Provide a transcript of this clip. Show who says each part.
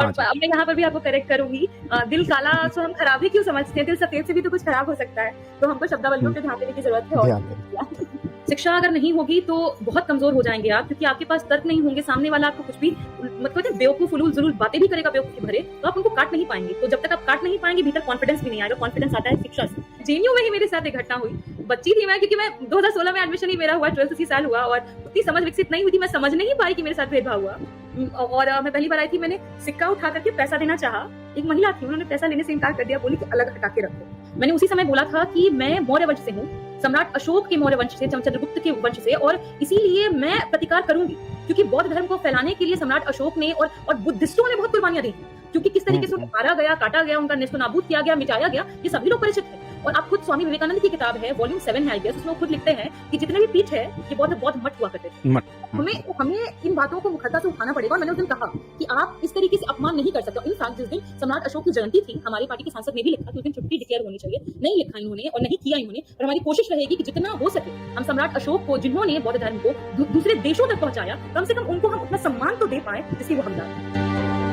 Speaker 1: और मैं यहाँ पर भी आपको करेक्ट करूंगी, दिल काला तो हम खराब ही क्यों समझते हैं, दिल सफेद से भी तो कुछ खराब हो सकता है, तो हमको शब्दावलियों पे ध्यान देने की जरूरत है। और शिक्षा अगर नहीं होगी तो बहुत कमजोर हो जाएंगे आप, क्योंकि आपके पास तर्क नहीं होंगे, सामने वाला आपको कुछ भी मतलब बेवकूफ उलूल जरूर बातें भी करेगा बेवकूफी भरे, तो आप उनको काट नहीं पाएंगे। तो जब तक आप काट नहीं पाएंगे भीतर कॉन्फिडेंस भी नहीं आएगा। कॉन्फिडेंस आता है शिक्षा से। जेएनयू में ही मेरे साथ एक घटना हुई। बच्ची थी मैं, क्योंकि मैं 2016 में एडमिशन ही मेरा हुआ, 12th इसी साल हुआ, और उतनी समझ विकसित नहीं हुई थी, मैं समझ नहीं पाई कि मेरे साथ भेदभाव हुआ। और मैं पहली बार आई थी, मैंने सिक्का उठा करके पैसा देना चाहा, एक महिला थी, उन्होंने पैसा लेने से इनकार कर दिया, बोली कि अलग हटा के रखो। मैंने उसी समय बोला था कि मैं मौर्य वंश से हूँ, सम्राट अशोक के मौर्य वंश से, चंद्रगुप्त के वंश से, और इसीलिए मैं प्रतिकार करूंगी, क्योंकि बौद्ध धर्म को फैलाने के लिए सम्राट अशोक ने और बुद्धिस्टों ने बहुत कुर्बानियां दी, क्योंकि किस तरीके से उन्हें मारा गया, काटा गया, उनका नेस्तनाबूद किया गया, मिटाया गया, ये सभी लोग परिचित हैं। और आप खुद स्वामी विवेकानंद की किताब है, वॉल्यूम 7 है आई गेस, उसमें वो खुद लिखते हैं कि जितने भी पीठ है ये बौद्ध मठ हुआ करते थे। हमें इन बातों को मुखरता से उठाना पड़ेगा। और मैंने उस दिन कहा कि आप इस तरीके से अपमान नहीं कर सकते। इनफैक्ट जिस दिन सम्राट अशोक की जयंती थी, हमारी पार्टी के सांसद ने भी लिखा कि उस दिन छुट्टी डिक्लेयर होनी चाहिए, नहीं लिखा इन्होंने और नहीं किया इन्होंने। और हमारी कोशिश रहेगी कि जितना हो सके हम सम्राट अशोक को, जिन्होंने बौद्ध धर्म को दूसरे देशों तक पहुंचाया, कम से कम उनको हम उतना सम्मान तो दे पाए जिसकी वो हकदार है।